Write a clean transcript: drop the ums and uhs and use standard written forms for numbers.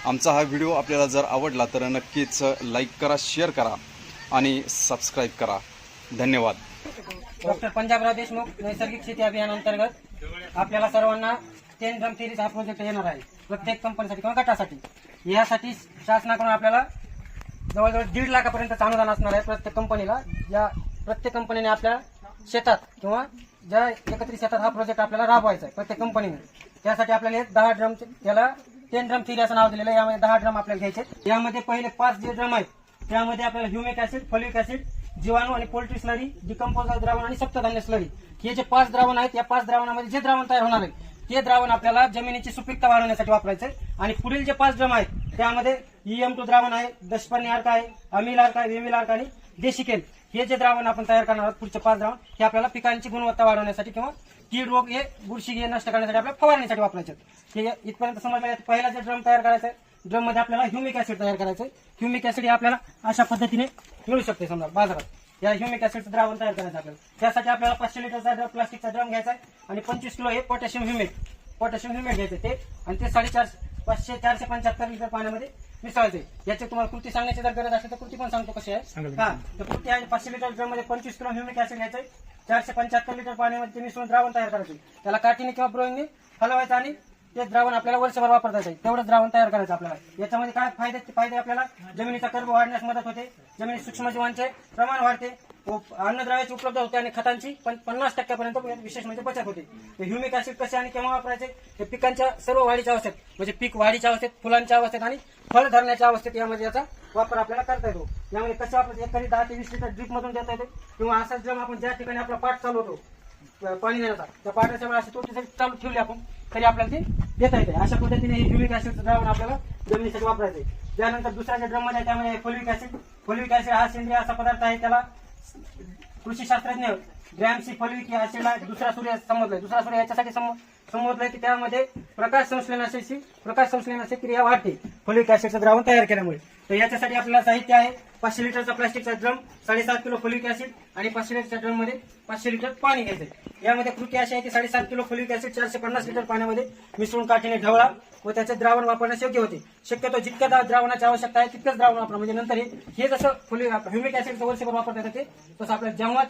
आमचा हा व्हिडिओ आपल्याला जर आवडला तर नक्कीच लाईक करा, शेअर करा आणि सबस्क्राईब करा. धन्यवाद. डॉक्टर पंजाबराव देशमुख नैसर्गिक शेती अभियानांतर्गत आपल्याला सर्वांना 10 ड्रम थेरीज हा प्रोजेक्ट येणार आहे प्रत्येक कंपनीसाठी किंवा गटासाठी. यासाठी शासनाकडून आपल्याला जवळजवळ 1.5 लाखापर्यंत अनुदान असणार आहे प्रत्येक कंपनीला. या प्रत्येक कंपनीने आपल्या शेतात किंवा ज्या एकत्रित शेतात हा प्रोजेक्ट आपल्याला राबवायचा आहे प्रत्येक कंपनीने. त्यासाठी आपल्याला 10 ड्रम, त्याला 10 ड्रम थेरी असं नाव दिलेलं आहे. यामध्ये 10 ड्रम आपल्याला घ्यायचे. यामध्ये पहिले 5 जे ड्रम आहेत त्यामध्ये आपल्याला ह्युमिक ऍसिड, फॉलिक ऍसिड, जीवाणू आणि पोल्ट्री स्लरी, डिकम्पोजर द्रावण आणि सप्तधान्य स्लरी हे जे 5 द्रावण आहेत, या 5 द्रावणामध्ये जे द्रावण तयार होणार आहे ते द्रावण आपल्याला जमिनीची सुपीकता वाढवण्यासाठी वापरायचं आहे. आणि पुढील जे 5 ड्रम आहेत त्यामध्ये EM2 द्रावण आहे, दशपर्णी अर्क आहे, अमील अर्क आहे, वेमिल अर्क आणि देशिकेल हे जे द्रावण आपण तयार करणार आहोत पुढचे 5 द्रावण हे आपल्याला पिकांची गुणवत्ता वाढवण्यासाठी किंवा कीड रोग हे बुरशी हे नष्ट करण्यासाठी आपल्याला फवारणीसाठी वापरायचे. हे इथपर्यंत समजलं. पहिला जे ड्रम तयार करायचा आहे, ड्रम मध्ये आपल्याला ह्युमिक ऍसिड तयार करायचं आहे. ह्युमिक ऍसिड हे आपल्याला अशा पद्धतीने मिळू शकते समजा बाजारात. या ह्युमिक ऍसिडचं द्रावण तयार करायचं आपल्याला. त्यासाठी आपल्याला 500 लिटरचा प्लास्टिकचा ड्रम घ्यायचा आहे आणि 25 किलो हे पोटॅशियम ह्युमिक घ्यायचं ते आणि ते 475 लिटर पाण्यामध्ये मिसळायचे. याची तुम्हाला कृती सांगण्याची जर गरज असेल तर कृती पण सांगतो कशी आहे. हा, तर कृती आहे 500 लिटर ड्रम मध्ये 25 किलो ह्युमिक ऍसिड घ्यायचं, 475 लिटर पाण्यामध्ये ते मिसळून द्रावण तयार करायचं. त्याला काठीने किंवा ब्रोईने हलवायचं आणि ते द्रावण आपल्याला वर्षभर वापरता येईल. तेवढं द्रावण तयार करायचं आपल्याला. याच्यामध्ये काय फायदे आपल्याला जमिनीचा कर्ब वाढण्यास मदत होते, जमिनीत सूक्ष्मजीवांचे प्रमाण वाढते, अन्नद्रव्याची उपलब्ध होते आणि खतांची 50% विशेष म्हणजे बचत होते. ह्युमिक ऍसिड कसे आणि केव्हा वापरायचे ते पिकांच्या सर्व वाढीच्या अवस्थेत म्हणजे पीक वाढीच्या अवस्थेत, फुलांच्या अवस्थेत आणि फळ धरण्याच्या अवस्थेत यामध्ये याचा वापर आपल्याला करता येतो. यामध्ये कसं वापरायचं, एकरी 10 ते 20 लिटर ड्रीप मधून देता येते किंवा असाच ड्रम आपण ज्या ठिकाणी आपला पाठ चालू होतो पाणी देण्याचा त्या पाटाच्या वेळेस अशी चालू ठेवली आपण तरी आपल्याला ते देता येते. अशा पद्धतीने हे ह्युमिक ऍसिडचं द्रावण आपल्याला जमिनीसाठी वापरायचे. त्यानंतर दुसऱ्या ज्या ड्रम मध्ये त्यामध्ये फॉलिक ऍसिड हा सेंद्रिय असा पदार्थ आहे. त्याला कृषी शास्त्रज्ञ ग्रॅमसी फॉलिक ऍसिडला दुसरा सूर्य याच्यासाठी संबोधलंय की त्यामध्ये प्रकाश संश्लेषणाची क्रिया वाढते फॉलिक ऍसिडचं द्रावण तयार केल्यामुळे. तर याच्यासाठी आपल्याला साहित्य आहे 500 लिटरचा प्लास्टिकचा ड्रम, 7.5 किलो फॉलिक ऍसिड आणि 500 लिटरच्या ड्रम मध्ये 500 लिटर पाणी घ्यायचं. यामध्ये कृती अशी आहे की 7.5 किलो फॉलिक ऍसिड 450 लिटर पाण्यामध्ये मिसळून काठीने ढवळा व त्याचे द्रावण वापरण्यास योग्य होते. शक्यतो जितक्या द्रावणाची आवश्यकता आहे तितकंच द्रावण वापरा. म्हणजे नंतर हे जसं ह्युमिक ऍसिडचं वर्षभर वापरता येतं ते तसं आपल्याला जेव्हा